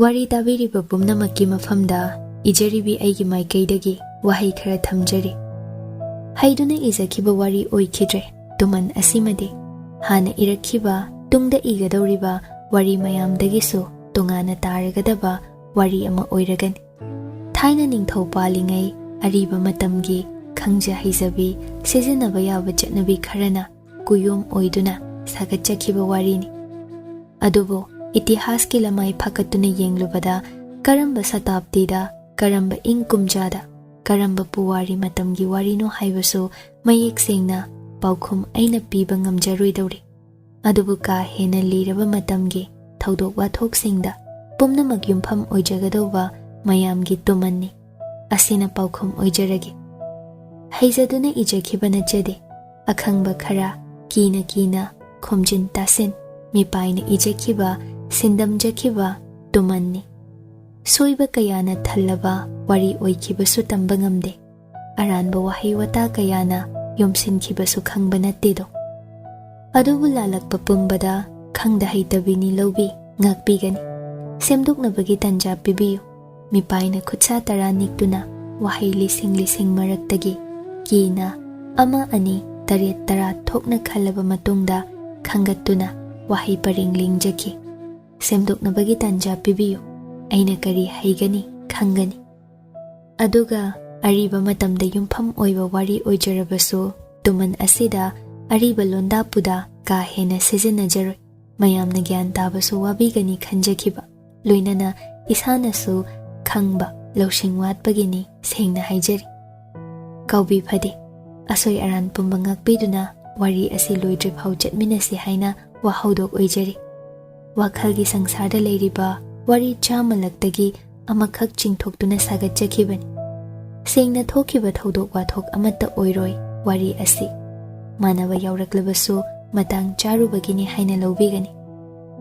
Wari tabiriba pumnamakki mafamda ijaribi aigi maikaidagi wahai khara thamjari. Haiduna ijakhiba wari oikhidre tuman asimadi hana irakhiba tungda igadawriba wari mayamdagisu tungana taragadaba wari ama oiragani. Thaina ningthau palingai ariba matamgi khangja haijabi sizinaba yaba chatnabi kharana kuyom oiduna sagatchakhiba warini. Adubo itihas ki lamai phakatuna yenglubada karamba satabdida karamba ingkumjada karamba puwari matamgi warino haibasu mayek sengna paukhum aina piba ngamjaroidawri. Adubu ka hena liraba matamgi thaudok wathoksinda pumnamak yumpham oijagadawba mayamgi tumanni asina paukhum oijaragi. Haijaduna ijakhiba nachade akhangba khara kina kina khomjin tasin mipaina ijakhiba sindamjakhiba tumanni. Soiba kayana thallaba wari oikhibasu tamba ngamde. Aranba wahai wata kayana yomsinkhibasu khangba nattedo. Adubu lalakpa pumbada khangda haitabini lawbi ngakpigani. Semdoknabagi tanja pibiyu. Mipaina khutsa tara niktuna wahai lising maraktagi kina ama ani taret tara thokna khalaba matungda khangattuna wahai paring lingjaki. Semdoknabagi tanja pibiyu. Aina kari haigani khangani. Aduga ariba matamda yumpham oiba wari oijarabasu tuman asida ariba londa puda ka hena sizinnajaroi. Mayamna gyan tabasu wabigani khanjakhiba. Loinana isanasu khangba lawsing watpagini sengna haijari. Kaubi phade asoi aran pumba ngakpiduna wari asi loidre phau chatminasi haina wahaudok oijari. Wakhalgi sangsarda leiriba wari chamalaktagi amakhak chingthoktuna sagatjakhibani. Sengna thokhiba thaudok wathok amatta oiroi wari asi. Manaba yauraklabasu matang charubagini haina lawbigani.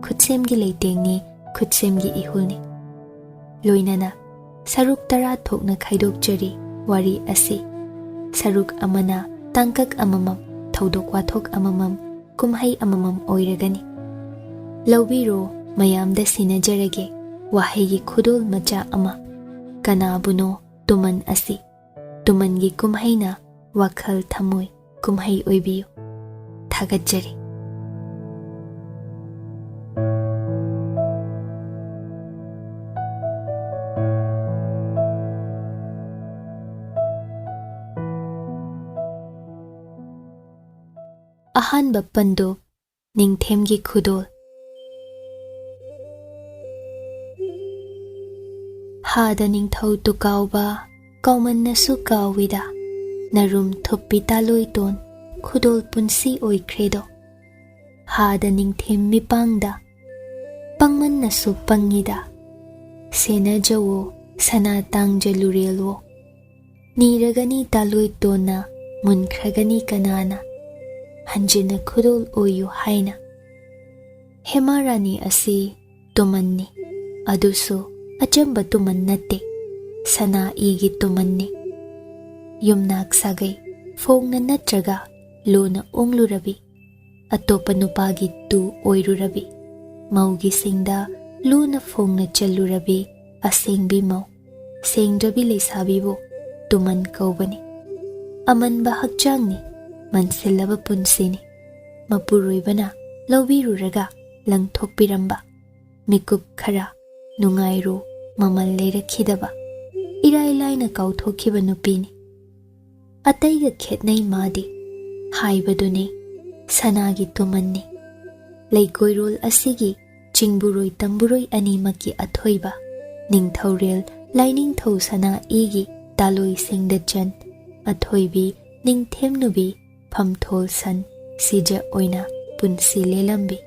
Khutsemgi leitengni khutsemgi ihulni. Loinana saruk tara thokna khaidokjari wari asi. Saruk amana tangkak amamam thaudok wathok amamam kumhai amamam oiragani. Lawbiro mayamda sinajarage wahaygi khudul macha ama kanabuno tuman asi. Tumangi kumhaina wakhal thamoi kumhai oibiyo. Thagatjari. Ahanba pando ningthemgi khudol. Hada ningthau tu kauba kaumannasu kawida narum thuppi taloi-ton khudol punsi oikredo. Hada ningthem mipangda pangmannasu pangida sena jawo sana tangja lurelwo. Niragani taloi-tonna munkragani kanana hanjina khudol oyu haina. Hemarani asi tumanni adusu achamba tuman natte sana igi tumanni. Yumnak sagay fogna natraga lona onglurabi atopa nupagi tu oirurabi. Maugi singda lona fogna chalurabi asengbi mau sengdrabi leisabibo tuman kaubani. Amanba hakjangni mansilaba punsini. Mapuroibana lawbiruraga langthokpiramba. Mikup khara nungairu mamal leirakhidaba irai laina kauthokhiba nupini. Ataiga khetnai madi haibaduni sanagi tumanni. Leikoirol asigi chingburoi tamburoi animaki athoiba ningthaurel lainingthau sana igi taloi singdachan athoibi ningthemnubi phamthol san sija oina punsi lelambi.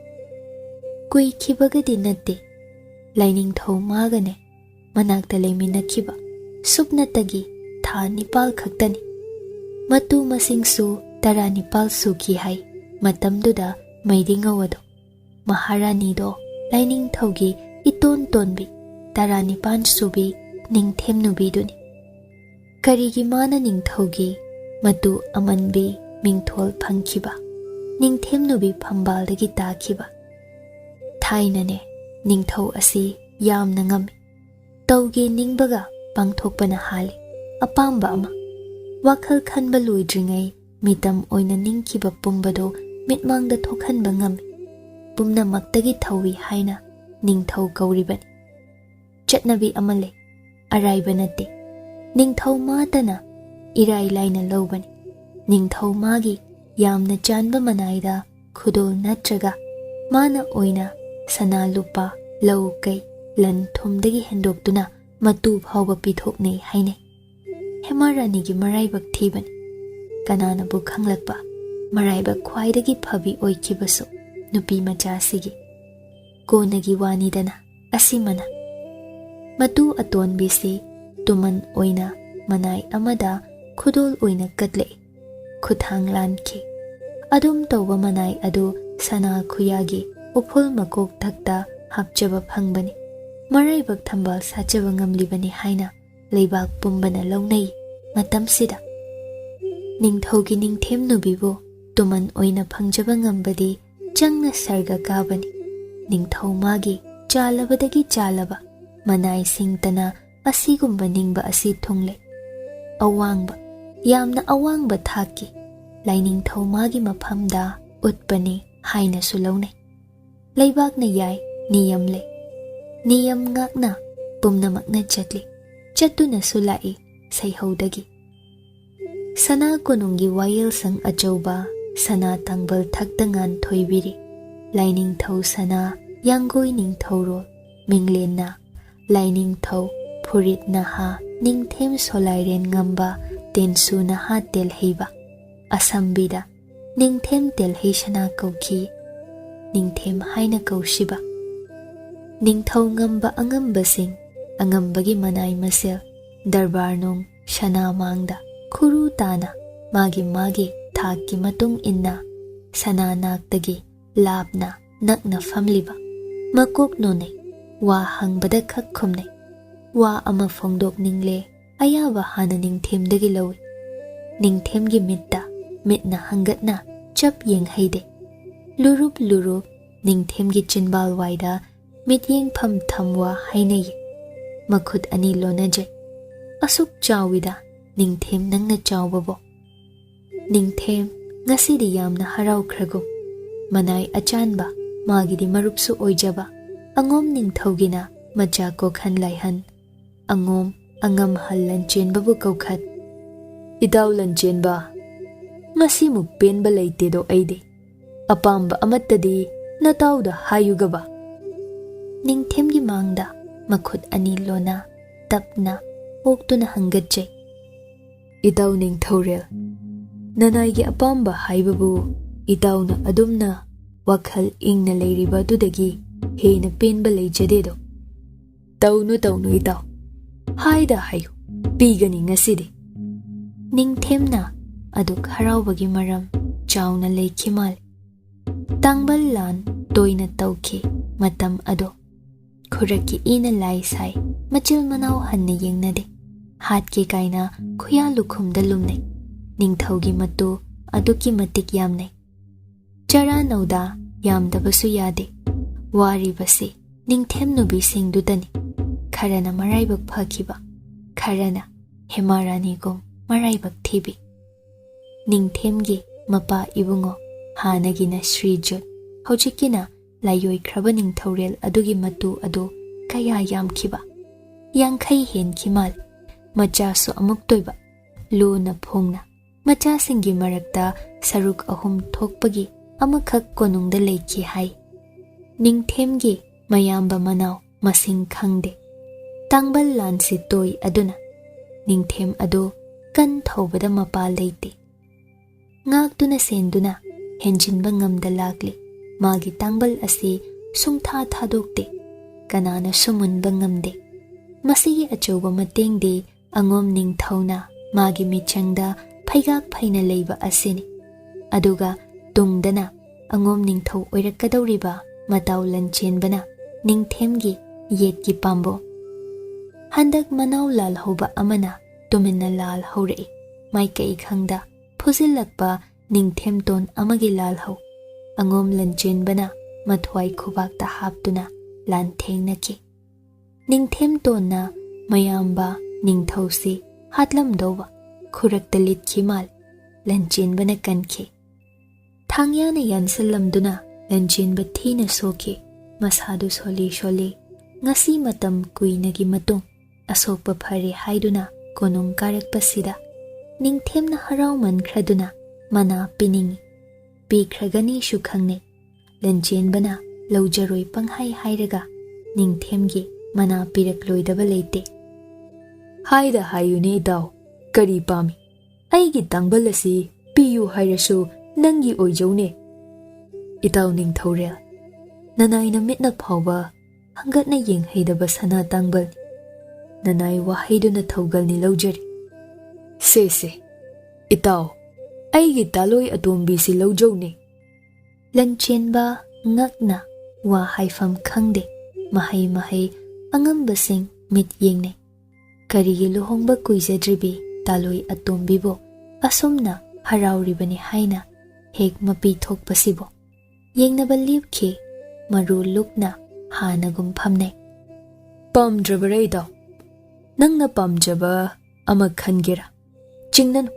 Kui khibagadi natte lainingthau magane manakta leiminakhiba supnatagi tha nipal khaktani. Matu masingsu tara nipal suki hai matamduda maidingawado. Maharani do lainingthaugi iton tonbi tara nipan subi ningthemnubi duni. Karigi mana ningthaugi matu amanbi mingthol phangkhiba ningthemnubi phambaldagi takhiba. Thainane ningthau asi ꯌꯥꯝꯅ ꯉꯝꯃꯤ ꯇꯧꯒꯦ ꯅꯤꯡꯕꯒ ꯄꯥꯡꯊꯣꯛꯄꯅ ꯍꯥꯜꯂꯤ ꯑꯄꯥꯝꯕ ꯑꯃ ꯋꯥꯈꯜ ꯈꯟꯕ ꯂꯣꯏꯗ꯭ꯔꯤꯉꯩ ꯃꯤꯇꯝ ꯑꯣꯏꯅ ꯅꯤꯡꯈꯤꯕ ꯄꯨꯝꯕꯗꯣ ꯃꯤꯠꯃꯥꯡꯗ ꯊꯣꯛꯍꯟꯕ ꯉꯝꯃꯤ ꯄꯨꯝꯅꯃꯛꯇꯒꯤ ꯊꯧꯏ ꯍꯥꯏꯅ ꯅꯤꯡꯊꯧ ꯀꯧꯔꯤꯕꯅꯤ ꯆꯠꯅꯕꯤ ꯑꯃ ꯂꯩ ꯑꯔꯥꯏꯕ ꯅꯠꯇꯦ ꯅꯤꯡꯊꯧ ꯃꯥꯇꯅ ꯏꯔꯥꯏ ꯂꯥꯏꯅ ꯂꯧꯕꯅꯤ ꯅꯤꯡꯊꯧ ꯃꯥꯒꯤ ꯌꯥꯝꯅ ꯆꯥꯟꯕ ꯃꯅꯥꯏꯗ ꯈꯨꯗꯣꯜ ꯅꯠꯇ꯭ꯔꯒ ꯃꯥꯅ ꯑꯣꯏꯅ ꯁꯅꯥ ꯂꯨꯄꯥ ꯂꯧ ꯀꯩ ꯂꯟ ꯊꯨꯝꯗꯒꯤ ꯍꯦꯟꯗꯣꯛꯇꯨꯅ ꯃꯇꯨ ꯐꯥꯎꯕ ꯄꯤꯊꯣꯛꯅꯩ ꯍꯥꯏꯅꯩ ꯍꯦꯃꯥꯔꯥꯅꯤꯒꯤ ꯃꯔꯥꯏꯕꯛ ꯊꯤꯕꯅꯤ ꯀꯅꯥꯅꯕꯨ ꯈꯪꯂꯛꯄ ꯃꯔꯥꯏꯕꯛ ꯈ꯭ꯋꯥꯏꯗꯒꯤ ꯐꯕꯤ ꯑꯣꯏꯈꯤꯕꯁꯨ ꯅꯨꯄꯤ ꯃꯆꯥꯁꯤꯒꯤ ꯀꯣꯟꯅꯒꯤ ꯋꯥꯅꯤꯗꯅ ꯑꯁꯤꯃꯅ ꯃꯇꯨ ꯑꯇꯣꯟꯕꯤꯁꯤ ꯇꯨꯃꯟ ꯑꯣꯏꯅ ꯃꯅꯥꯏ ꯑꯃꯗ ꯈꯨꯗꯣꯜ ꯑꯣꯏꯅ ꯀꯠꯂꯛꯏ ꯈꯨꯊꯥꯡ ꯂꯥꯟꯈꯤ ꯑꯗꯨꯝ ꯇꯧꯕ ꯃꯅꯥꯏ ꯑꯗꯨ ꯁꯅꯥ ꯈꯨꯌꯥꯒꯤ ꯎꯐꯨꯜ ꯃꯀꯣꯛ ꯊꯛꯇ ꯍꯥꯞꯆꯕ ꯐꯪꯕꯅꯤ ꯃꯔꯥꯏꯕꯛ ꯊꯝꯕꯥꯜ ꯁꯥꯠꯆꯕ ꯉꯝꯂꯤꯕꯅꯤ ꯍꯥꯏꯅ ꯂꯩꯕꯥꯛ ꯄꯨꯝꯕꯅ ꯂꯧꯅꯩ ꯃꯇꯝꯁꯤꯗ ꯅꯤꯡꯊꯧꯒꯤ ꯅꯤꯡꯊꯦꯝ ꯅꯨꯕꯤꯕꯨ ꯇꯨꯃꯟ ꯑꯣꯏꯅ ꯐꯪꯖꯕ ꯉꯝꯕꯗꯤ ꯆꯪꯅ ꯁꯔꯒ ꯀꯥꯕꯅꯤ ꯅꯤꯡꯊꯧ ꯃꯥꯒꯤ ꯆꯥꯂꯕꯗꯒꯤ ꯆꯥꯂꯕ ꯃꯅꯥꯏꯁꯤꯡꯇꯅ ꯑꯁꯤꯒꯨꯝꯕ ꯅꯤꯡꯕ ꯑꯁꯤ ꯊꯨꯡꯂꯦ ꯑꯋꯥꯡꯕ ꯌꯥꯝꯅ ꯑꯋꯥꯡꯕ ꯊꯥꯛꯀꯤ ꯂꯥꯏꯅꯤꯡꯊꯧ ꯃꯥꯒꯤ ꯃꯐꯝꯗ ꯎꯠꯄꯅꯤ ꯍꯥꯏꯅꯁꯨ ꯂꯧꯅꯩ ꯂꯩꯕꯥꯛꯅ ꯌꯥꯏ ꯅꯤꯌꯝ ꯂꯩ ꯅꯤꯌꯝ ꯉꯥꯛꯅ ꯄꯨꯝꯅꯃꯛꯅ ꯆꯠꯂꯤ ꯆꯠꯇꯨꯅꯁꯨ ꯂꯥꯛꯏ ꯁꯩꯍꯧꯗꯒꯤ ꯁꯅꯥ ꯀꯣꯅꯨꯡꯒꯤ ꯋꯥꯌꯦꯜꯁꯪ ꯑꯆꯧꯕ ꯁꯅꯥ ꯇꯥꯡꯕꯜ ꯊꯛꯇ ꯉꯥꯟꯊꯣꯏꯕꯤꯔꯤ ꯂꯥꯏꯅꯤꯡꯊꯧ ꯁꯅꯥ ꯌꯥꯡꯒꯣꯏ ꯅꯤꯡꯊꯧꯔꯣꯜ ꯃꯤꯡꯂꯦꯟꯅ ꯂꯥꯏꯅꯤꯡꯊꯧ ꯐꯨꯔꯤꯠ ꯅꯍꯥ ꯅꯤꯡꯊꯦꯝ ꯁꯣꯂꯥꯏꯔꯦꯟ ꯉꯝꯕ ꯇꯦꯟꯁꯨ ꯅꯍꯥ ꯇꯦꯜꯍꯩꯕ ꯑꯁꯝꯕꯤꯗ ꯅꯤꯡꯊꯦꯝ ꯇꯦꯜꯍꯩ ꯁꯅꯥ ꯀꯧꯈꯤ ꯅꯤꯡꯊꯦꯝ ꯍꯥꯏꯅ ꯀꯧꯁꯤꯕ ꯅꯤꯡꯊꯧ ꯉꯝꯕ ꯑꯉꯝꯕꯁꯤꯡ ꯑꯉꯝꯕꯒꯤ ꯃꯅꯥꯏ ꯃꯁꯦꯜ ꯗꯔꯕꯥꯔꯅꯨꯡ ꯁꯅꯥꯃꯥꯡꯗ ꯈꯨꯔꯨ ꯇꯥꯅ ꯃꯥꯒꯤ ꯊꯥꯛꯀꯤ ꯃꯇꯨꯡ ꯏꯟꯅ ꯁꯅꯥꯅꯥꯛꯇꯒꯤ ꯂꯥꯞꯅ ꯅꯛꯅ ꯐꯝꯂꯤꯕ ꯃꯀꯣꯛ ꯅꯣꯟꯅꯩ ꯋꯥ ꯍꯪꯕꯗ ꯈꯛ ꯈꯨꯝꯅꯩ ꯋꯥ ꯑꯃ ꯐꯣꯡꯗꯣꯛꯅꯤꯡꯂꯦ ꯑꯌꯥꯕ ꯍꯥꯟꯅ ꯅꯤꯡꯊꯦꯝꯗꯒꯤ ꯂꯧꯏ ꯅꯤꯡꯊꯦꯝꯒꯤ ꯃꯤꯠꯇ ꯃꯤꯠꯅ ꯍꯪꯒꯠꯅ ꯆꯞ ꯌꯦꯡꯍꯩꯗꯦ ꯂꯨꯔꯨꯞ ꯂꯨꯔꯨꯞ ꯅꯤꯡꯊꯦꯝꯒꯤ ꯆꯤꯟꯕꯥꯜ ꯋꯥꯏꯗ ꯃꯤꯠꯌꯦꯡꯐꯝ ꯊꯝꯋꯥ ꯍꯥꯏꯅꯩ ꯃꯈꯨꯠ ꯑꯅꯤ ꯂꯣꯟꯅꯖꯩ ꯑꯁꯨꯛ ꯆꯥꯎꯏꯗ ꯅꯤꯡꯊꯦꯝ ꯅꯪꯅ ꯆꯥꯎꯕꯕꯣ ꯅꯤꯡꯊꯦꯝ ꯉꯁꯤꯗꯤ ꯌꯥꯝꯅ ꯍꯔꯥꯎꯈ꯭ꯔꯒꯨꯝ ꯃꯅꯥꯏ ꯑꯆꯥꯟꯕ ꯃꯥꯒꯤꯗꯤ ꯃꯔꯨꯞꯁꯨ ꯑꯣꯏꯖꯕ ꯑꯉꯣꯝ ꯅꯤꯡꯊꯧꯒꯤꯅ ꯃꯆꯥ ꯀꯣꯛꯍꯟ ꯂꯥꯏꯍꯟ ꯑꯉꯣꯝ ꯑꯉꯝꯍꯜ ꯂꯟꯆꯦꯟꯕꯕꯨ ꯀꯧꯈꯠ ꯏꯇꯥꯎ ꯂꯟꯆꯦꯟꯕ ꯉꯁꯤꯃꯨꯛ ꯄꯦꯟꯕ ꯂꯩꯇꯦꯗꯣ ꯑꯩꯗꯤ ꯑꯄꯥꯝꯕ ꯑꯃꯠꯇꯗꯤ ꯅꯇꯥꯎꯗ ꯍꯥꯏꯌꯨꯒꯕ ꯅꯤꯡꯊꯦꯝꯒꯤ ꯃꯥꯡꯗ ꯃꯈꯨꯠ ꯑꯅꯤ ꯂꯣꯟꯅ ꯇꯞꯅ ꯑꯣꯛꯇꯨꯅ ꯍꯪꯒꯠꯆꯩ ꯏꯇꯥꯎ ꯅꯤꯡꯊꯧꯔꯦꯜ ꯅꯅꯥꯏꯒꯤ ꯑꯄꯥꯝꯕ ꯍꯥꯏꯕꯕꯨ ꯏꯇꯥꯎꯅ ꯑꯗꯨꯝꯅ ꯋꯥꯈꯜ ꯏꯪꯅ ꯂꯩꯔꯤꯕ ꯑꯗꯨꯗꯒꯤ ꯍꯦꯟꯅ ꯄꯦꯟꯕ ꯂꯩꯖꯗꯦꯗꯣ ꯇꯧꯅꯨ ꯇꯧꯅꯨ ꯏꯇꯥꯎ ꯍꯥꯏꯗ ꯍꯥꯏꯌꯨ ꯄꯤꯒꯅꯤ ꯉꯁꯤꯗꯤ ꯅꯤꯡꯊꯦꯝꯅ ꯑꯗꯨꯛ ꯍꯔꯥꯎꯕꯒꯤ ꯃꯔꯝ ꯆꯥꯎꯅ ꯂꯩꯈꯤ ꯃꯥꯜꯂꯤ ꯇꯥꯡꯕꯜ ꯂꯥꯟ ꯇꯣꯏꯅ ꯇꯧꯈꯤ ꯃꯇꯝ ꯑꯗꯣ ꯈꯨꯔꯛꯀꯤ ꯏꯅ ꯂꯥꯏ ꯁꯥꯏ ꯃꯆꯤꯜ ꯃꯅꯥꯎ ꯍꯟꯅ ꯌꯦꯡꯅꯗꯦ ꯍꯥꯠꯀꯦ ꯀꯥꯏꯅ ꯈꯨꯌꯥ ꯂꯨꯈꯨꯝꯗ ꯂꯨꯝꯅꯩ ꯅꯤꯡꯊꯧꯒꯤ ꯃꯇꯨ ꯑꯗꯨꯛꯀꯤ ꯃꯇꯤꯛ ꯌꯥꯝꯅꯩ ꯆꯔꯥ ꯅꯧꯗꯥ ꯌꯥꯝꯗꯕꯁꯨ ꯌꯥꯗꯦ ꯋꯥꯔꯤꯕꯁꯤ ꯅꯤꯡꯊꯦꯝ ꯅꯨꯕꯤꯁꯤꯡꯗꯨꯗꯅꯤ ꯈꯔꯅ ꯃꯔꯥꯏꯕꯛ ꯐꯈꯤꯕ ꯈꯔꯅ ꯍꯦꯃꯥꯔꯥꯅꯤꯒꯨꯝ ꯃꯔꯥꯏꯕꯛ ꯊꯤꯕꯤ ꯅꯤꯡꯊꯦꯝꯒꯤ ꯃꯄꯥ ꯏꯕꯨꯡꯉꯣ ꯍꯥꯟꯅꯒꯤꯅ ꯁ꯭ꯔꯤꯖꯨꯠ ꯍꯧꯖꯤꯛꯀꯤꯅ ꯂꯥꯏꯑꯣꯏꯈ꯭ꯔꯕ ꯅꯤꯡꯊꯧꯔꯦꯜ ꯑꯗꯨꯒꯤ ꯃꯇꯨ ꯑꯗꯨ ꯀꯌꯥ ꯌꯥꯝꯈꯤꯕ 50 ꯍꯦꯟꯈꯤ ꯃꯥꯜꯂꯤ ꯃꯆꯥꯁꯨ ꯑꯃꯨꯛꯇꯣꯏꯕ ꯂꯨꯅ ꯐꯣꯡꯅ ꯃꯆꯥꯁꯤꯡꯒꯤ ꯃꯔꯛꯇ ꯁꯔꯨꯛ 3 ꯊꯣꯛꯄꯒꯤ ꯑꯃꯈꯛ ꯀꯣꯅꯨꯡꯗ ꯂꯩꯈꯤ ꯍꯥꯏ ꯅꯤꯡꯊꯦꯝꯒꯤ ꯃꯌꯥꯝꯕ ꯃꯅꯥꯎ ꯃꯁꯤꯡ ꯈꯪꯗꯦ ꯇꯥꯡꯕꯜ ꯂꯥꯟꯁꯤ ꯇꯣꯏ ꯑꯗꯨꯅ ꯅꯤꯡꯊꯦꯝ ꯑꯗꯨ ꯀꯟ ꯊꯧꯕꯗ ꯃꯄꯥ ꯂꯩꯇꯦ ꯉꯥꯛꯇꯨꯅ ꯁꯦꯟꯗꯨꯅ ꯍꯦꯟꯖꯤꯟꯕ ꯉꯝꯗ ꯂꯥꯛꯂꯤ ꯃꯥꯒꯤ ꯇꯥꯡꯕꯜ ꯑꯁꯤ ꯁꯨꯡꯊꯥ ꯊꯥꯗꯣꯛꯇꯦ ꯀꯅꯥꯅꯁꯨ ꯃꯨꯟꯕ ꯉꯝꯗꯦ ꯃꯁꯤꯒꯤ ꯑꯆꯧꯕ ꯃꯇꯦꯡꯗꯤ ꯑꯉꯣꯝ ꯅꯤꯡꯊꯧꯅ ꯃꯥꯒꯤ ꯃꯤꯆꯪꯗ ꯐꯩꯒꯥꯛ ꯐꯩꯅ ꯂꯩꯕ ꯑꯁꯤꯅꯤ ꯑꯗꯨꯒ ꯇꯨꯡꯗꯅ ꯑꯉꯣꯝ ꯅꯤꯡꯊꯧ ꯑꯣꯏꯔꯛꯀꯗꯧꯔꯤꯕ ꯃꯇꯥꯎ ꯂꯟꯆꯦꯟꯕꯅ ꯅꯤꯡꯊꯦꯝꯒꯤ ꯌꯦꯠꯀꯤ ꯄꯥꯝꯕꯣꯝ ꯍꯟꯗꯛ ꯃꯅꯥꯎ ꯂꯥꯜꯍꯧꯕ ꯑꯃꯅ ꯇꯨꯃꯤꯟꯅ ꯂꯥꯜꯍꯧꯔꯛꯏ ꯃꯥꯏꯀꯩ ꯈꯪꯗ ꯐꯨꯖꯤꯜꯂꯛꯄ ꯅꯤꯡꯊꯦꯝꯇꯣꯟ ꯑꯃꯒꯤ ꯂꯥꯜꯍꯧ ꯑꯉꯣꯝ ꯂꯟꯆꯦꯟꯕꯅ ꯃꯊ꯭ꯋꯥꯏ ꯈꯨꯕꯥꯛꯇ ꯍꯥꯞꯇꯨꯅ ꯂꯥꯟꯊꯦꯡꯅꯈꯤ ꯅꯤꯡꯊꯦꯝ ꯇꯣꯟꯅ ꯃꯌꯥꯝꯕ ꯅꯤꯡꯊꯧꯁꯤ ꯍꯥꯠꯂꯝꯗꯧꯕ ꯈꯨꯔꯛꯇ ꯂꯤꯠꯈꯤ ꯃꯥꯜ ꯂꯟꯆꯦꯟꯕꯅ ꯀꯟꯈꯤ ꯊꯥꯡꯌꯥꯅ ꯌꯥꯟꯁꯜꯂꯝꯗꯨꯅ ꯂꯟꯆꯦꯟꯕ ꯊꯤꯅ ꯁꯣꯛꯈꯤ ꯃꯁꯥꯗꯨ ꯁꯣꯜꯂꯤ ꯁꯣꯜꯂꯤ ꯉꯁꯤ ꯃꯇꯝ ꯀꯨꯏꯅꯒꯤ ꯃꯇꯨꯡ ꯑꯁꯣꯛꯄ ꯐꯔꯦ ꯍꯥꯏꯗꯨꯅ ꯀꯣꯅꯨꯡ ꯀꯥꯔꯛꯄꯁꯤꯗ ꯅꯤꯡꯊꯦꯝꯅ ꯍꯔꯥꯎꯃꯟꯈ꯭ꯔꯗꯨꯅ ꯃꯅꯥ ꯄꯤꯅꯤꯡꯉꯤ ꯄꯤꯈ꯭ꯔꯒꯅꯤꯁꯨ ꯈꯪꯅꯩ ꯂꯟꯆꯦꯟꯕꯅ ꯂꯧꯖꯔꯣꯏ ꯄꯪꯍꯥꯏ ꯍꯥꯏꯔꯒ ꯅꯤꯡꯊꯦꯝꯒꯤ ꯃꯅꯥ ꯄꯤꯔꯛꯂꯣꯏꯗꯕ ꯂꯩꯇꯦ ꯍꯥꯏꯗ ꯍꯥꯏꯌꯨꯅꯦ ꯏꯇꯥꯎ ꯀꯔꯤ ꯄꯥꯝꯃꯤ ꯑꯩꯒꯤ ꯇꯥꯡꯕꯜ ꯑꯁꯤ ꯄꯤꯌꯨ ꯍꯥꯏꯔꯁꯨ ꯅꯪꯒꯤ ꯑꯣꯏꯖꯧꯅꯦ ꯏꯇꯥꯎ ꯅꯤꯡꯊꯧꯔꯦꯜ ꯅꯅꯥꯏꯅ ꯃꯤꯠꯅ ꯐꯥꯎꯕ ꯍꯪꯒꯠꯅ ꯌꯦꯡꯍꯩꯗꯕ ꯁꯅꯥ ꯇꯥꯡꯕꯜꯅꯤ ꯅꯅꯥꯏ ꯋꯥꯍꯩꯗꯨꯅ ꯊꯧꯒꯜꯅꯤ ꯂꯧꯖꯔꯤ ꯁꯦ ꯏꯇꯥꯎ ꯑꯩꯒꯤ ꯇꯥꯂꯣꯏ ꯑꯇꯣꯝꯕꯤꯁꯤ ꯂꯧꯖꯧꯅꯦ ꯂꯟꯆꯦꯟꯕ ꯉꯛꯅ ꯋꯥ ꯍꯥꯏꯐꯝ ꯈꯪꯗꯦ ꯃꯍꯩ ꯑꯉꯝꯕꯁꯤꯡ ꯃꯤꯠ ꯌꯦꯡꯅꯩ ꯀꯔꯤꯒꯤ ꯂꯨꯍꯣꯡꯕ ꯀꯨꯏꯖꯗ꯭ꯔꯤꯕꯤ ꯇꯥꯂꯣꯏ ꯑꯇꯣꯝꯕꯤꯕꯨ ꯑꯁꯨꯝꯅ ꯍꯔꯥꯎꯔꯤꯕꯅꯤ ꯍꯥꯏꯅ ꯍꯦꯛ ꯃꯄꯤ ꯊꯣꯛꯄꯁꯤꯕꯨ ꯌꯦꯡꯅꯕ ꯂꯦꯞꯈꯤ ꯃꯔꯨ ꯂꯨꯛꯅ ꯍꯥꯟꯅꯒꯨꯝ ꯐꯝꯅꯩ ꯄꯥꯝꯗ꯭ꯔꯕꯔꯥ ꯏꯇꯥꯎ ꯅꯪꯅ ꯄꯥꯝꯖꯕ ꯑꯃ ꯈꯟꯒꯦꯔꯥ ꯆꯤꯡꯅꯅꯨ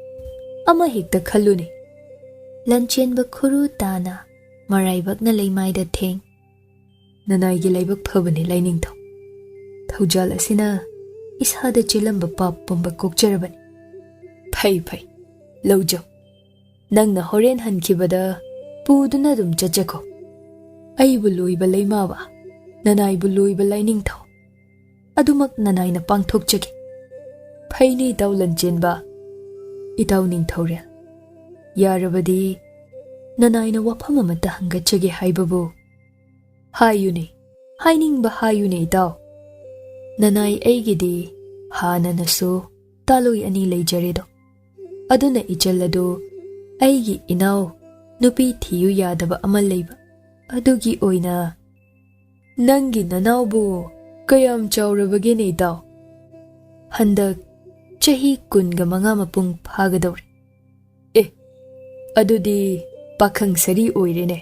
ꯑꯃ ꯍꯦꯛꯇ ꯈꯜꯂꯨꯅꯦ ꯂꯟꯆꯦꯟꯕ ꯈꯨꯔꯨ ꯇꯥꯅ ꯃꯔꯥꯏꯕꯛꯅ ꯂꯩꯃꯥꯏꯗ ꯊꯦꯡ ꯅꯅꯥꯏꯒꯤ ꯂꯥꯏꯕꯛ ꯐꯕꯅꯤ ꯂꯥꯏꯅꯤꯡꯊꯧ ꯊꯧꯖꯥꯜ ꯑꯁꯤꯅ ꯏꯁꯥꯗ ꯆꯦꯜꯂꯝꯕ ꯄꯥꯞ ꯄꯨꯝꯕ ꯀꯣꯛꯆꯔꯕꯅꯤ ꯐꯩ ꯂꯧꯖꯧ ꯅꯪꯅ ꯍꯣꯔꯦꯟ ꯍꯟꯈꯤꯕꯗ ꯄꯨꯗꯨꯅ ꯑꯗꯨꯝ ꯆꯠꯆꯈꯣ ꯑꯩꯕꯨ ꯂꯣꯏꯕ ꯂꯩꯃꯥꯕ ꯅꯅꯥꯏꯕꯨ ꯂꯣꯏꯕ ꯂꯥꯏꯅꯤꯡꯊꯧ ꯑꯗꯨꯃꯛ ꯅꯅꯥꯏꯅ ꯄꯥꯡꯊꯣꯛꯆꯒꯦ ꯐꯩꯅꯤ ꯏꯇꯥꯎ ꯂꯟꯆꯦꯟꯕ ꯏꯇꯥꯎ ꯅꯤꯡꯊꯧꯔꯦꯜ ꯌꯥꯔꯕꯗꯤ ꯅꯅꯥꯏꯅ ꯋꯥꯐꯝ ꯑꯃꯠꯇ ꯍꯪꯒꯠꯆꯒꯦ ꯍꯥꯏꯕꯕꯨ ꯍꯥꯏꯌꯨꯅꯦ ꯍꯥꯏꯅꯤꯡꯕ ꯍꯥꯏꯌꯨꯅꯦ ꯏꯇꯥꯎ ꯅꯅꯥꯏ ꯑꯩꯒꯤꯗꯤ ꯍꯥꯟꯅꯅꯁꯨ ꯇꯥꯂꯣꯏ ꯑꯅꯤ ꯂꯩꯖꯔꯦꯗꯣ ꯑꯗꯨꯅ ꯏꯆꯜ ꯑꯗꯨ ꯑꯩꯒꯤ ꯏꯅꯥꯎ ꯅꯨꯄꯤ ꯊꯤꯌꯨ ꯌꯥꯗꯕ ꯑꯃ ꯂꯩꯕ ꯑꯗꯨꯒꯤ ꯑꯣꯏꯅ ꯅꯪꯒꯤ ꯅꯅꯥꯎꯕꯨ ꯀꯌꯥꯝ ꯆꯥꯎꯔꯕꯒꯦꯅꯦ ꯏꯇꯥꯎ ꯍꯟꯗꯛ ꯆꯍꯤ 15 ꯃꯄꯨꯡ ꯐꯥꯒꯗꯧꯔꯦ ꯑꯗꯨꯗꯤ ꯄꯥꯈꯪ ꯁꯔꯤ ꯑꯣꯏꯔꯦꯅꯦ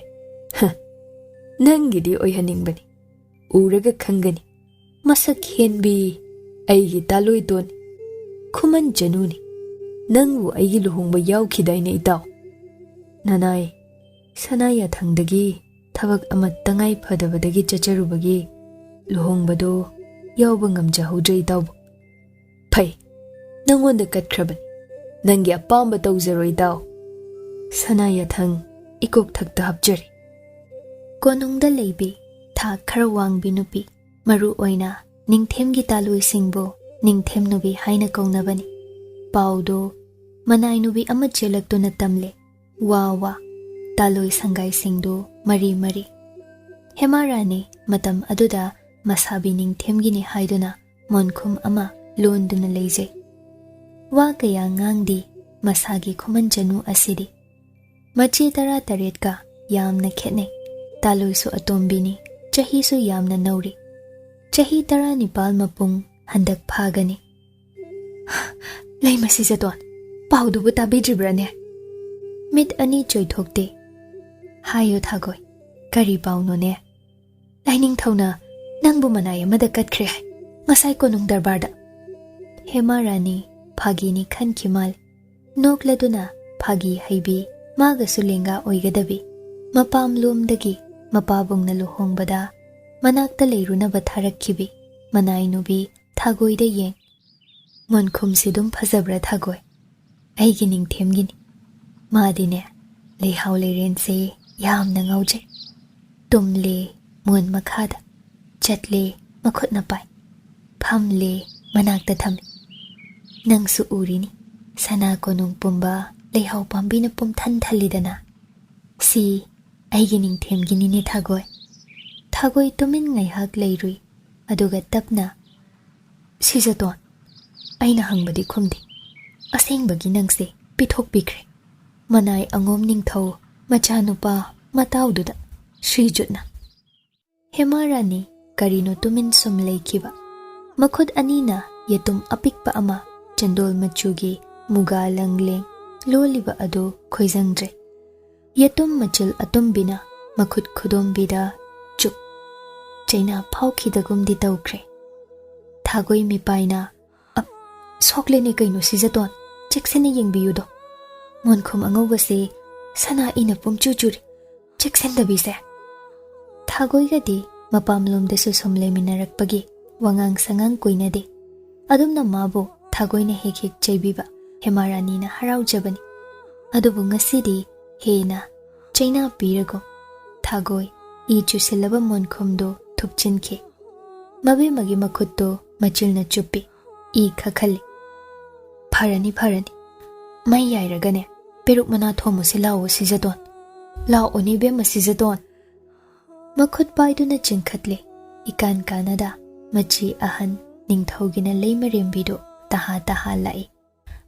ꯅꯪꯒꯤꯗꯤ ꯑꯣꯏꯍꯟꯅꯤꯡꯕꯅꯤ ꯎꯔꯒ ꯈꯪꯒꯅꯤ ꯃꯁꯛ ꯍꯦꯟꯕꯤ ꯑꯩꯒꯤ ꯇꯥꯂꯣꯏꯇꯣꯟ ꯈꯨꯃꯟꯖꯅꯨꯅꯤ ꯅꯪꯕꯨ ꯑꯩꯒꯤ ꯂꯨꯍꯣꯡꯕ ꯌꯥꯎꯈꯤꯗꯥꯏꯅꯦ ꯏꯇꯥꯎ ꯅꯅꯥꯏ ꯁꯅꯥꯌꯥꯊꯪꯗꯒꯤ ꯊꯕꯛ ꯑꯃ ꯇꯉꯥꯏ ꯐꯗꯕꯗꯒꯤ ꯆꯠꯆꯔꯨꯕꯒꯤ ꯂꯨꯍꯣꯡꯕꯗꯣ ꯌꯥꯎꯕ ꯉꯝꯖꯍꯧꯗ꯭ꯔꯦ ꯏꯇꯥꯎꯕꯨ ꯐꯩ ꯅꯪꯉꯣꯟꯗ ꯀꯠꯈ꯭ꯔꯕꯅꯤ ꯅꯪꯒꯤ ꯑꯄꯥꯝꯕ ꯇꯧꯖꯔꯣ ꯏꯇꯥꯎ ꯁꯅꯥꯌꯥꯊꯪ ꯏꯀꯣꯛꯊꯛꯇ ꯍꯥꯞꯆꯔꯤ ꯀꯣꯅꯨꯡꯗ ꯂꯩꯕꯤ ꯊꯥꯛ ꯈꯔ ꯋꯥꯡꯕꯤ ꯅꯨꯄꯤ ꯃꯔꯨ ꯑꯣꯏꯅ ꯅꯤꯡꯊꯦꯝꯒꯤ ꯇꯥꯂꯣꯏꯁꯤꯡꯕꯨ ꯅꯤꯡꯊꯦꯝꯅꯨꯕꯤ ꯍꯥꯏꯅ ꯀꯧꯅꯕꯅꯤ ꯄꯥꯎꯗꯣ ꯃꯅꯥꯏꯅꯨꯕꯤ ꯑꯃ ꯆꯦꯜꯂꯛꯇꯨꯅ ꯇꯝꯂꯦ ꯋꯥ ꯇꯥꯂꯣꯏ ꯁꯪꯒꯥꯏꯁꯤꯡꯗꯨ ꯃꯔꯤ ꯍꯦꯃꯥꯔꯥꯅꯤ ꯃꯇꯝ ꯑꯗꯨꯗ ꯃꯁꯥꯕꯤ ꯅꯤꯡꯊꯦꯝꯒꯤꯅꯤ ꯍꯥꯏꯗꯨꯅ ꯃꯣꯟꯈꯨꯝ ꯑꯃ ꯂꯣꯟꯗꯨꯅ ꯂꯩꯖꯩ ꯋꯥ ꯀꯌꯥ ꯉꯥꯡꯗꯤ ꯃꯁꯥꯒꯤ ꯈꯨꯃꯟꯖꯅꯨ ꯑꯁꯤꯗꯤ ꯃꯆꯦ 18ꯀ ꯌꯥꯝꯅ ꯈꯦꯠꯅꯩ ꯇꯥꯂꯣꯏꯁꯨ ꯑꯇꯣꯝꯕꯤꯅꯤ ꯆꯍꯤꯁꯨ ꯌꯥꯝꯅ ꯅꯧꯔꯤ ꯆꯍꯤ 19 ꯃꯄꯨꯡ ꯍꯟꯗꯛ ꯐꯥꯒꯅꯤ ꯂꯩꯃꯁꯤ ꯖꯇꯣꯟ ꯄꯥꯎꯗꯨꯕꯨ ꯇꯥꯕꯤꯗ꯭ꯔꯤꯕ꯭ꯔꯥꯅꯦ ꯃꯤꯠ ꯑꯅꯤ ꯆꯣꯏꯊꯣꯛꯇꯦ ꯍꯥꯏꯌꯨ ꯊꯥꯒꯣꯏ ꯀꯔꯤ ꯄꯥꯎꯅꯣꯅꯦ ꯂꯥꯏꯅꯤꯡꯊꯧꯅ ꯅꯪꯕꯨ ꯃꯅꯥꯏ ꯑꯃꯗ ꯀꯠꯈ꯭ꯔꯦ ꯍꯥꯏ ꯉꯁꯥꯏ ꯀꯣꯅꯨꯡ ꯗꯔꯕꯥꯔꯗ ꯍꯦꯃꯥꯔꯥꯅꯤ ꯐꯥꯒꯤꯅꯤ ꯈꯟꯈꯤ ꯃꯥꯜꯂꯤ ꯅꯣꯛꯂꯗꯨꯅ ꯐꯥꯒꯤ ꯍꯩꯕꯤ ꯃꯥꯒꯁꯨ ꯂꯦꯡꯒꯥ ꯑꯣꯏꯒꯗꯕꯤ ꯃꯄꯥꯝꯂꯣꯝꯗꯒꯤ ꯃꯄꯥꯕꯨꯡꯅ ꯂꯨꯍꯣꯡꯕꯗ ꯃꯅꯥꯛꯇ ꯂꯩꯔꯨꯅꯕ ꯊꯥꯔꯛꯈꯤꯕꯤ ꯃꯅꯥꯏꯅꯨꯕꯤ ꯊꯥꯒꯣꯏꯗ ꯌꯦꯡ ꯃꯣꯟꯈꯨꯝꯁꯤ ꯑꯗꯨꯝ ꯐꯖꯕ꯭ꯔꯥ ꯊꯥꯒꯣꯏ ꯑꯩꯒꯤ ꯅꯤꯡꯊꯦꯝꯒꯤꯅꯤ ꯃꯥꯗꯤꯅꯦ ꯂꯩꯍꯥꯎ ꯂꯩꯔꯦꯟꯁꯦ ꯌꯥꯝꯅ ꯉꯥꯎꯖꯩ ꯇꯨꯝꯂꯦ ꯃꯣꯟ ꯃꯈꯥꯗ ꯆꯠꯂꯦ ꯃꯈꯨꯠꯅ ꯄꯥꯏ ꯐꯝꯂꯦ ꯃꯅꯥꯛꯇ ꯊꯝꯃꯤ ꯅꯪꯁꯨ ꯎꯔꯤꯅꯤ ꯁꯅꯥ ꯀꯣꯅꯨꯡ ꯄꯨꯝꯕ ꯂꯩꯍꯥꯎ ꯄꯥꯝꯕꯤꯅ ꯄꯨꯝꯊꯟ ꯊꯜꯂꯤꯗꯅ ꯁꯤ ꯑꯩꯒꯤ ꯅꯤꯡꯊꯦꯝꯒꯤꯅꯤꯅꯦ ꯊꯥꯒꯣꯏ ꯇꯨꯃꯤꯟ ꯉꯥꯏꯍꯥꯛ ꯂꯩꯔꯨꯏ ꯑꯗꯨꯒ ꯇꯞꯅ ꯁꯤꯖꯇꯣꯟ ꯑꯩꯅ ꯍꯪꯕꯗꯤ ꯈꯨꯝꯗꯦ ꯑꯁꯦꯡꯕꯒꯤ ꯅꯪꯁꯦ ꯄꯤꯊꯣꯛꯄꯤꯈ꯭ꯔꯦ ꯃꯅꯥꯏ ꯑꯉꯣꯝ ꯅꯤꯡꯊꯧ ꯃꯆꯥꯅꯨꯄꯥ ꯃꯇꯥꯎꯗꯨꯗ ಶ್ರೀಜುꯠꯅ ꯍꯦꯃꯥꯔꯥꯅꯤ ꯀꯔꯤꯅꯣ ꯇꯨꯃꯤꯟ ꯁꯨꯝ ꯂꯩꯈꯤꯕ ꯃꯈꯨꯠ ꯑꯅꯤꯅ ꯌꯦꯇꯨꯝ ꯑꯄꯤꯛꯄ ꯑꯃ ꯆꯟꯗꯣꯜ ꯃꯆꯨꯒꯤ ꯃꯨꯒꯥ ꯂꯪꯂꯦꯡ ꯂꯣꯜꯂꯤꯕ ꯑꯗꯨ ꯈꯣꯏꯖꯪꯗ꯭ꯔꯦ ꯌꯦꯇꯨꯝ ꯃꯆꯤꯜ ꯑꯇꯨꯝꯕꯤꯅ ꯃꯈꯨꯠ ꯈꯨꯗꯣꯝꯕꯤꯗ ꯆꯨꯞ ꯆꯩꯅꯥ ꯐꯥꯎꯈꯤꯗꯒꯨꯝꯗꯤ ꯇꯧꯈ꯭ꯔꯦ Thagoi mipaina soklene kaino sijaton cheksene yengbiyudo monkhum angobase sana ina pumchu churi cheksen dabise Thagoi gadi mapamlom desu somle minarakpagi wangang sangang koinade adumna mabo Thagoi na hek chaibiba Hemarani na harau jabani adubu ngasidi hena chaina pirago Thagoi I chusilaba monkhumdo thupchinke mabe magi makhutto machilna chuppi I khakhali Pharani mai yairagane peruk mana thomu silao sijadon lao oni be masijadon makhut paiduna chinkhatle ikan kanada machi ahan ningthogina leimarembido taha lai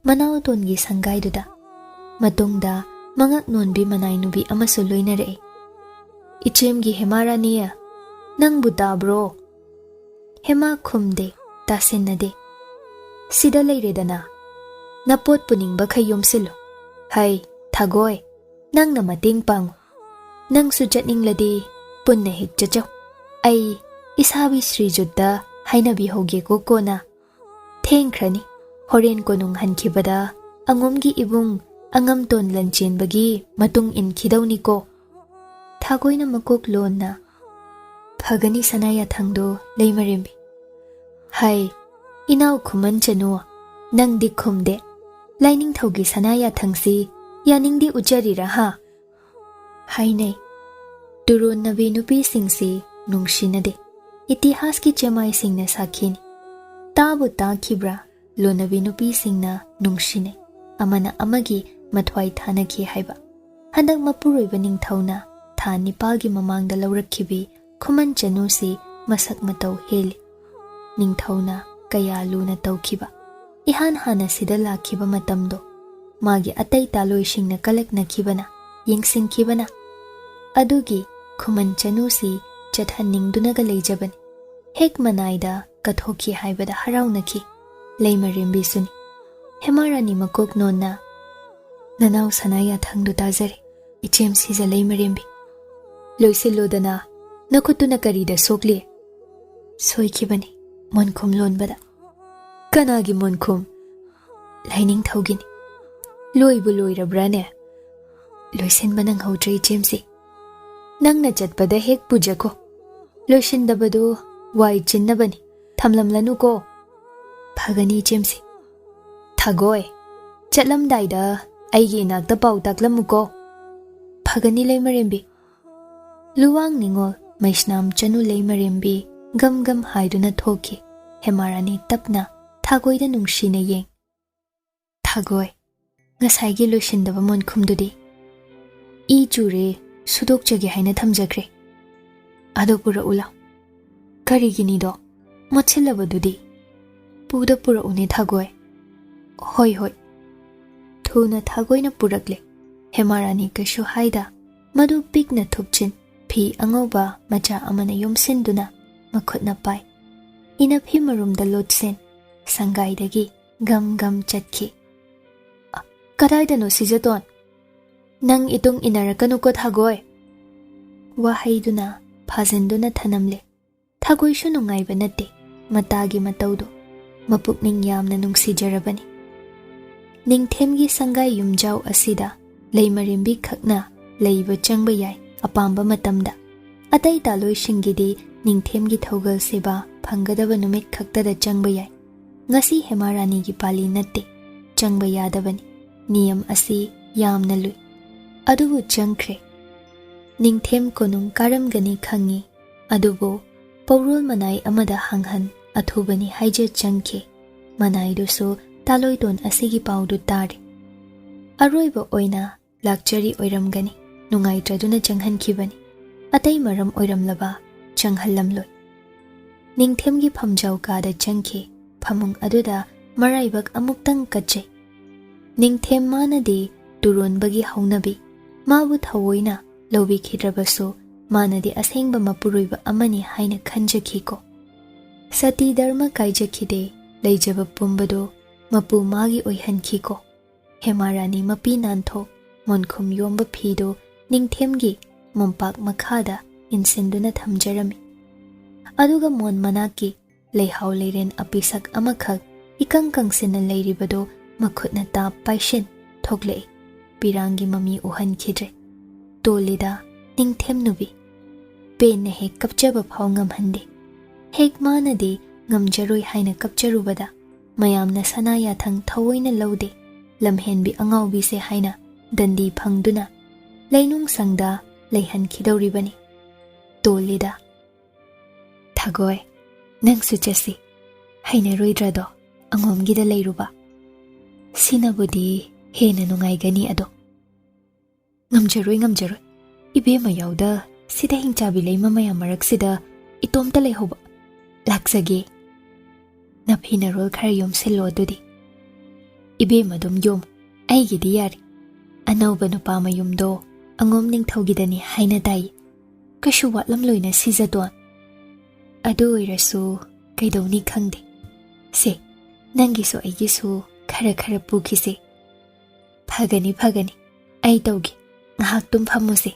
Manao tongi sangai duda matungda mangak nonbi manai nubi amasu loinare Ichemgi Hemaraniya nang budabro Hema khumde tasinade Sida leiredana Napot puningba khayom silo Hai Thagoi nang na mating pang Nang sujatning ladi punna hik chachaw Ai isabi Sri Jutta hainabi hoge ko na Thengkrani Horen konung hankibada angomgi ibung angamton Lanchenbagi matung inkidawni ko Thagoi na makok lon na Phagani sanaya thangdo leimarembi Hai inaw khuman chanu nang di khumde Laining thogi sanaya thangsi yaning di uchari raha Hai nei Duron nabi nupi singsi nungshinade Itihas ki chamai singna sakhini Tabu ta khibra Lonabi nupi singna nungshine amana amagi mathwai thanaki haiba handak mapuroiba ningthauna tha nipalgi mamangda laurakhibi khuman chanusi masak matau heli ningthauna kaya luna tawkhiba ihan hana sida lakhiba matamdo magi atai taloi singna kalakna khibana yengsing khibana adugi khuman chanusi chathaningduna ga leijabani hek manaida kathokhi haibada haraunaki Leimarembi suni Hemarani makok nonna Nanau sanaya thangdu tazare Ichem siza Leimarembi Loisilodana Nakutuna karida sokli Soikibani Monkhum lonbada Kanagi monkhum Laining thawgini Loibu loirabrane Loisenba nang hawdra Ichemsi Nangna chatpada hek pujako Loisindabadu Wai chinnabani Thamlamlanu ko Phagani Chemsi Thagoi Chatlamdaida Aigi inakta pau taklamuko Phagani Leimarembi Luwang ningol Maishnam chanu Leimarembi Gam haiduna thoki Hemarani tapna Thagoi da nungshina yeng Thagoi Ngasaigi loishindaba monkhumdudi I jure sudok jage haina thamjakre Adopura ula Karigini do Mochilabadudi Puda pura une Thagoi Hoi Thuna Thagoi na purakle Hemarani kashu haida Madu pikna thupchin Phi angoba macha amana yomsinduna Makhutna pai Ina phi marumda lotsin Sangaidagi gam chatki Kadaida no sijaton Nang itong inarakanu ko Thagoi Wahaiduna Phazinduna thanamle Thagoi shu nungaiba nate Matagi mataudo Mapukning yamna nungsijarabani Ningthemgi sangai yumjau asida Leimarembi khakna leiba changba yai apamba matamda Atai taloi shingidi Ningthemgi thaugal seba phangadaba numit khaktada changba yai Ngasi Hemarani gi pali natte changba yadabani Niyam asi yamna lui Adubu changkre Ningthem konung karamgani khangi Adubu Paurul manai amada hanghan Athubani haija changke Manaidusu taloidon asigi paudu tari Aroiba oina lakchari oiramgani Nungaitraduna changhankibani Atai maram oiramlaba changhallamloi Ningthemgi phamjau kada changke Phamung aduda maraibak amuktang kachay Ningthem manadi turonbagi haunabi Mabu thawoina lobi khidrabasu Manadi asengba mapuroiba amani haina khanjakhiko Sati dharma kaijakhide leijaba pumbado mapu magi oihankhiko Hemarani mapi nantho monkhum yomba phido ningthemgi mompak makhada insinduna thamjarami aduga mon manaki Leihau leiren apisak amakhak ikang kangsina leiribado makhutna ta paishin thoklei pirangi mami uhan khidre tolida ningthem nubi pen he kapchaba phau ngamhande hek manade ngamjaroi haina kapcharubada mayamna sanaya thang thawoina laude lamhenbi angaubi se haina dandi phangduna leinung sangda leihan khidoribani tolida thagoi nang suchasi haina roidrado angomgida leiruba sinabudi hena nungai gani ado ngamjaroi ibe mayauda sida hingchabi leima maya marak sida itomta leihoba laksage naphina rol khar yom selo dudi ibe madum yom aigidi yari anauba nupa mayumdo angom ning thogidani haina dai kashu watlam loina sizadon adu oirasu kaidoni khangde se nangi so aigi so khara pukhise phagani ai taugi ngahak tum phamuse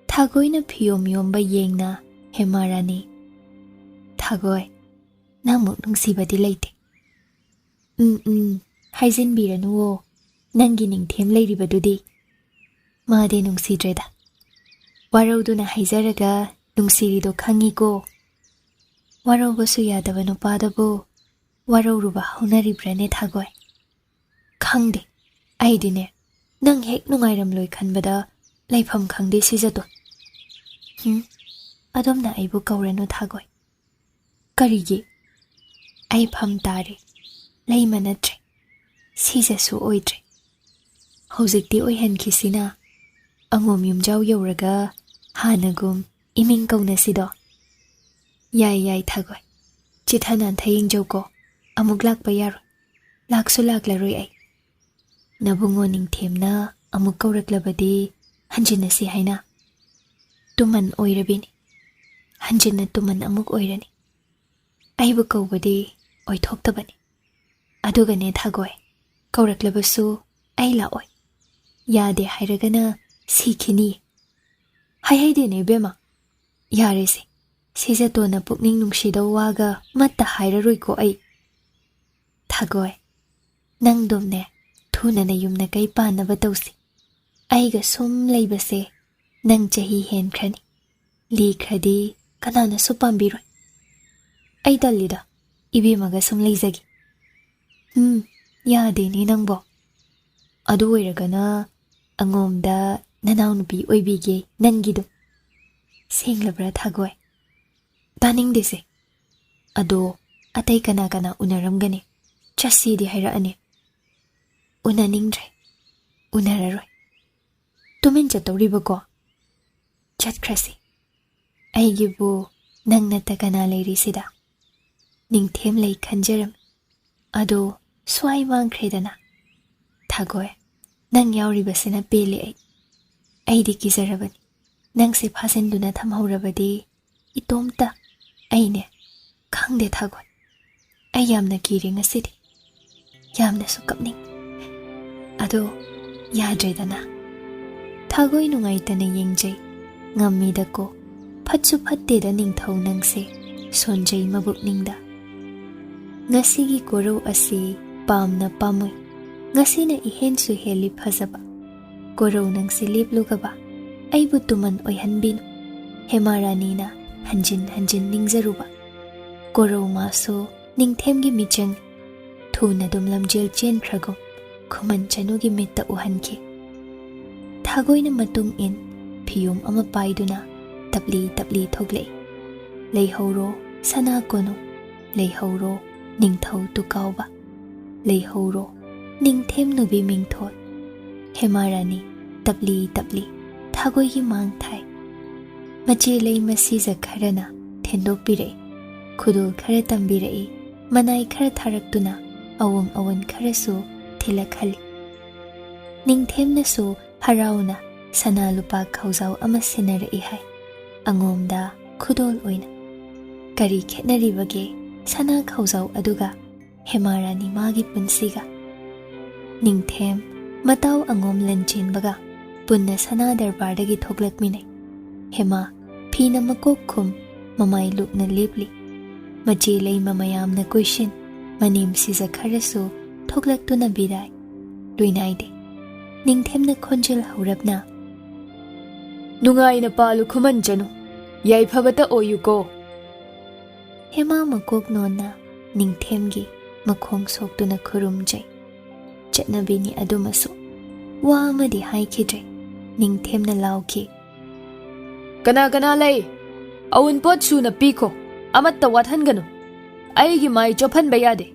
thagoina phiyom yomba yengna hemarani thagoi namuk nungsibadi leite haijin biranuwo nangi ningthem leiribadudi made nungsidreda warauduna haijaraga nungsirido khangiko waraubasu yadaba nupadabo warauruba haunaribrane thagoi khangde aidine nang hek nungairam loi khanbada laifam khangde sizadon adomna aibu kauranu thagoi karigi ai pham tare leimanatre sijasu oidre hojikti oihan khisina angom yumjau yoraga hanagum iming kauna sido yai thagoi chithanan thaying joko amuk lakpa yaro laksu laklaroi ai nabungo ningthemna amuk kauraklabadi hanjina si haina tuman oirabini hanjina tuman amuk oirani aibu kaubadi oithoktabani adugane thagoi kauraklabasu ai laoi yade hairagana sikhini haidene bema yarese sijatona pukning nungshida waga matta hairaroi ko ai thagoi nangdomne thuna na yumna kai panaba tausi aiga sum leibase nang chahi hen khrani li khadi kanana su pambiroi ai dalida ibe maga sum leizagi yade ni nangbo adu oiragana angomda nanaw nupi oibige nangido senglabra thagoi taning dese ado atai kana unaramgani chasi di haira ane unaningdre unararoi tumin chatoriba chatkrasi aigibu nangna takana leiri sida ningthem lei khanjaram ado swai mangkhredana thagoi nang yauribasina pele ai di kizarabani nangse phasenduna thamhaurabadi itomta aine khangde thagoi ai yamna kiring asidi yamna sukapning ado yadredana thagoi nungaitana yengjai ngammidako phatsu phatteda ningthau nangse sonjai mabukningda ngasigi korau asi pamna pamoi ngasina ihensu heli phazaba korau nangse leplugaba aibu tuman oihanbinu hemarani hanjin ningzaruba korau maso ningthemgi michang thuna dumlamjel chen khragom khuman chanugi mitta uhanki thagoina matung in phiyum ama paiduna tapli thogle leihoro sana kono leihoro ningthau tukauba leihoro ningthem nubi mingthot hemarani tapli thagoi gi mang thai mache lei masi zakharana thendok pire khudul khare tambire manai khare tharaktuna awan khare su thilakhali ningthemna su harauna sana lupa khauzau ama sinare hai angomda khudol oina kari khetnari bage sana khauzau aduga hemarani magi punsiga ningthem matau angom Lanchenbaga punna sana darbardagi thoklakmine hema phina makok khum mamai lukna lepli Machi leima mayamna question manim siza kharasu thoklak tu na birai luinai de ningthem na khonjel haurapna nungai na palu khuman janu yai phabata oyuko hema makok nonna ningthem gi makhong sok tu na khurum jai chatna bini adumasu wa amadi hai khidre ningthem na lauki kana kana lei awun pot su na piko amatta wathan ganu aigi mai chophan bayade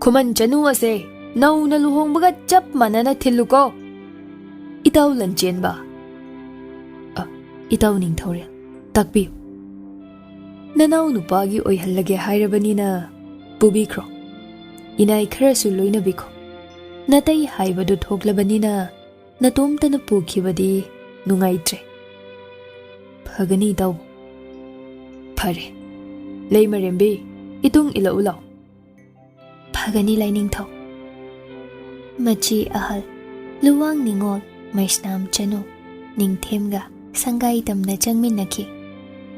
khuman janu ase nau na luhong baga chap manana thiluko itaw Lanchenba itaw ning thore takbi nanau nupagi oi hallage hairabani na pubi khro inai khara su loina biko natai haibadu thoklabani na natom tana pukhibadi nungaitre phagani daw phare leimarembi itung ila ulaw phagani laining thaw machi ahal luwang ningol maisnam chanu ningthemga sangai tamna changminaki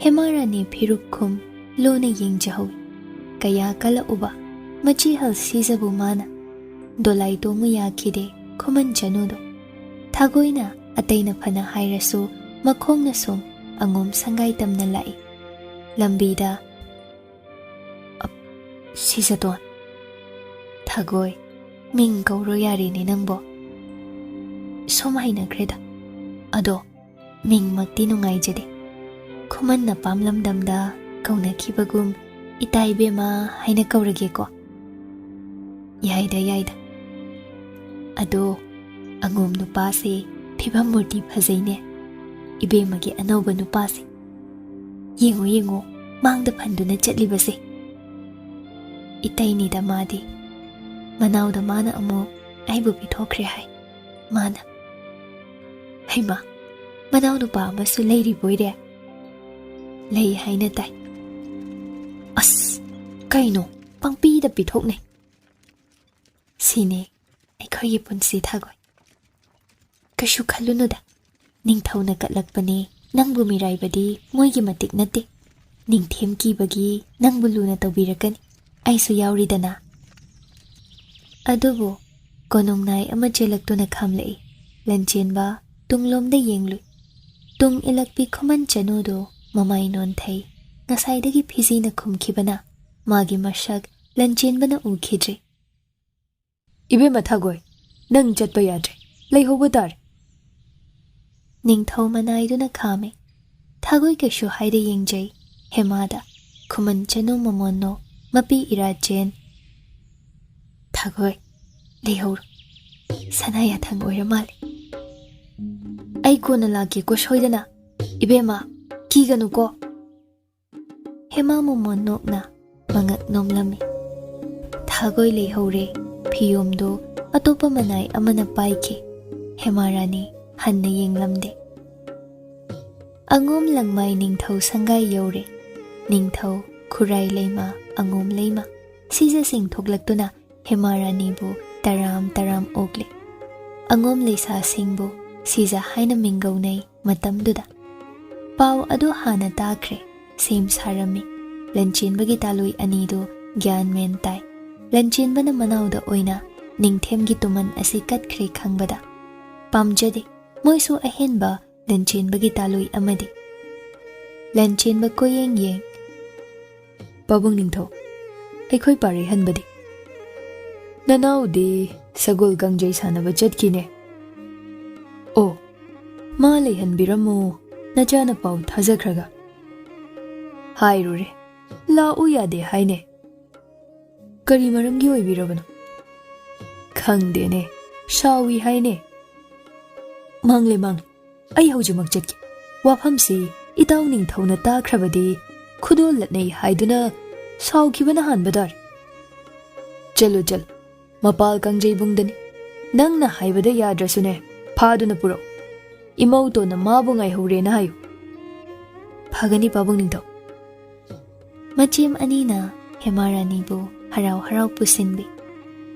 hemarani phirukhum lona yengjahu kaya kala uba machi hal sizabu mana dolai tomu yakhide khuman chanu do thagoina ataina phana hairasu makhongna som angom sangai tamna lai lambida sizaton thagoi ming gauro yari ni nangbo somaina kreda ado ming makti nungai jade khuman na pamlam damda kauna khibagum itai bema haina kaurage ko yaida ado angom nupa se phibam murti phajaine ibema gi anoba nupa se yengo mangda phanduna chatlibase itai ni da madi manau da mana amo aibu pithokre hai mana haima manau nupa amasu leiri boire lei haina tai as kaino pangpi da pithokne sine aikhoi punsi thagoi kashu khalunu da ningthauna katlakpane nangbu miraibadi moigi matik nate ningthem ki bagi nangbu luna tawbirakani aisu yauri dana adubo konongnai ama chelaktuna khamlei Lanchenba tunglomda yenglu tung ilakpi khuman chanu do mamai non thai ngasai dagi phiji na khumkhibana magi masak Lanchenba na ukhidre ibe mathagoi nang chatpa yadre lei hobadar ningthau manai duna khame thagoi ke shu haide yengjai hemada khuman chanu mamonno mapi irachen thagoi lehor sanaya thang oiramal ai kona lagi ko soidana ibema kiganu ko hema momonnok na mangak nomlami thagoi lehore phiyomdo atopa manai amana paiki hemarani hanna yenglamde angom langmai ningthau sangai yore ningthau khurai leima angom leima siza sing thoklaktuna hemarani bu taram ogle angom leisa singbu siza haina mingaunai matamduda paw adu hana takre sem sarami Lanchenba gi talui ani do gyan men tai Lanchenba na manauda oina ningthem gi tuman asi katkre khangbada pamjade moisu ahenba Lanchenba gi talui amadi Lanchenba ko yeng pabung ningtho aikhoi pare hanbadi nanau de sagol gangjai sanaba chatkine o ma lei hanbiramu najana pau thajakhraga hairure la u yade haine kari maramgi oibirabano khangdene shawi haine mangle ai haujumak chatki wafamsi itaw ningthona takhrabadi khudol latnei haiduna saukhibana hanbadar chalo mapal kangjai bungdani nangna haibada yadrasune phaduna puro imauto na mabungai hore na hayu phagani pabung ningtho machem anina hemarani bu harau pusinbi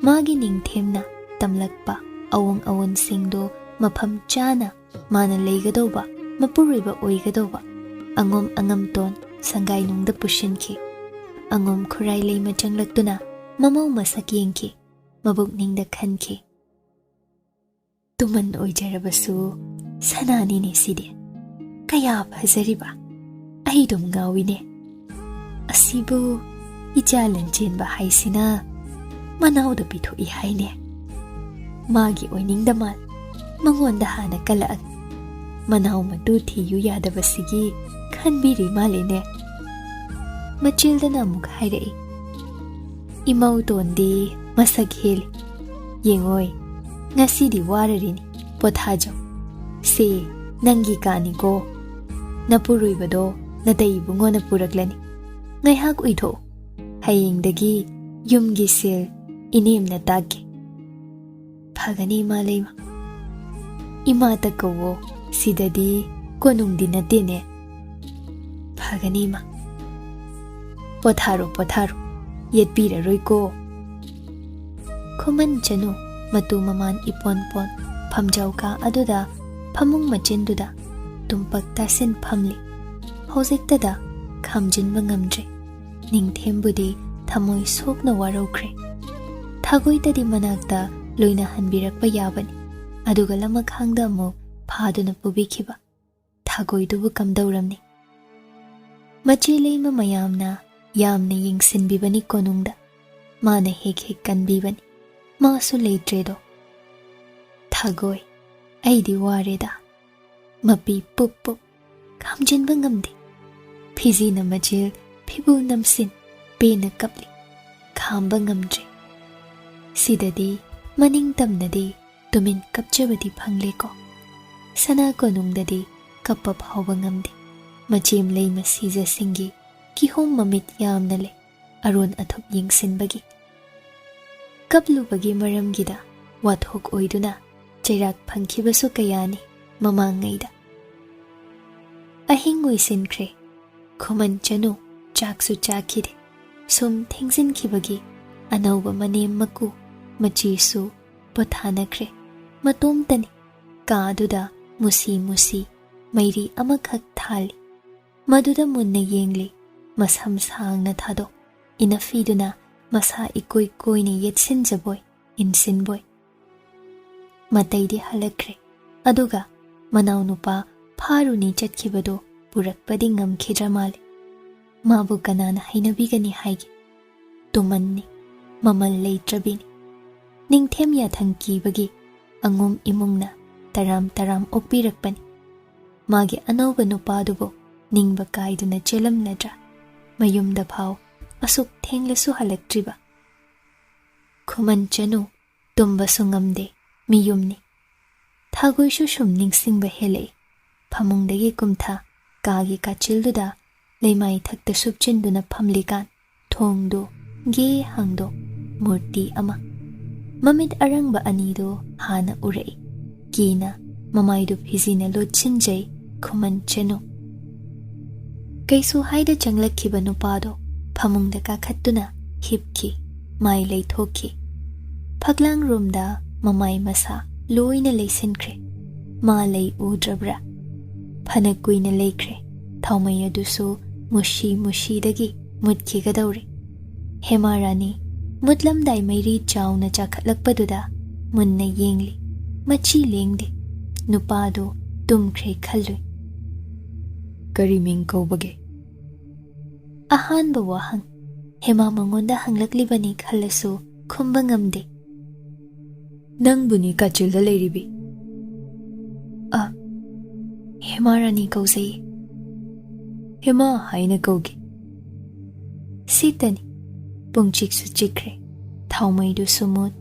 magi ningthemna tamlakpa awon singdo mapham chana mana leigadoba mapuriba oigadoba angam ton sangai nungda pushinki angom khurai lei ma changlaktuna mamau masak yengki mabuk ningda khanki tuman oijarabasu sanani ne sidi kaya phajariba ai dum ngawine asibu icha Lanchenba haisina manau da pitho I haine magi oiningda mal mangonda hana kala manau madu thiyu yadabasigi khanbiri malene machildana muk hairei imau tondi masak heli yengoi ngasidi wararini pothajo se nangi kani ko napuruibado natai bungona puraklani ngaihak uitho hayengdagi yumgi sil inemna tagge phagani malema imata kowo sidadi konungdi natene phagani ma potharo yetpira roiko khoman chanu matu maman ipon pon phamjauka aduda phamung machinduda tumpak tasin phamli hojektada khamjinba ngamdre ningthembudi thamoi sokna warokre thagoitadi manakta loina hanbirakpa yabani aduga lamakhangda mo phaduna pubikhiba thagoidubu kamdauramni machilema mayamna yamna yingsinbibani konungda mana hek kanbibani masu leitredo thagoi aidi wareda mapi pup khamjinba ngamde phizina machil phibu namsin pena kapli khamba ngamdre sidadi maning tamnadi tumin kapchabadi phangleko sana konungdadi kappa phawba ngamde machim lei masija singi kihom mamit yamna le aron athop yingsinbagi kaplubagi maramgida wathok oiduna chairak phangkhibasu kayani mamangaida ahing oisinkhre khuman chanu chaksu chakhide sum thingsinkhibagi anauba manem maku machisu pothanakre matomtani kaduda musi mairi amakhak thali maduda munna yengli masam sangna thado inafiduna masa ikoi koine yetsinjaboy insinboy mataidi halakre aduga manau nupa pharuni chatkibado purakpadi ngamkhidra male mabu kanana hainabigani haigi tumanni mamal leitrabini ningthem ya thangkibagi angum imungna taram opirakpani magi anauba nupadubo ningba kaiduna chelamladra mayumda phau asuk thenglasu halaktriba khuman chanu tumba sungamde miyumni thagoishu shum ningsingba hele phamungdagi kumtha kagi kachilduda leimai thakta supchinduna phamlikan thongdo ge hangdo murti ama mamit arangba anido hana urei kina mamaidu phizina lochinjai khuman chenu kaisu haida changlakhiba nupado phamungda kakhattuna hipki mai leithokhi phaglang roomda mamai masa loina leisinkhre ma lei udrabra phana kuina leikhre thaumai adusu mushi dagi mutki gadawri hemarani mutlamdai mairi chauna chakhatlakpaduda munna yengli machi lengde nupado tumkhre khallui kari ming kaubage ahanba wahang hema mangonda hanglaklibani khallasu khumba ngamde nangbuni kachilda leiribi hemarani kauzai hema haina kaugi sitani pungchik su chikre thaumaidu sumut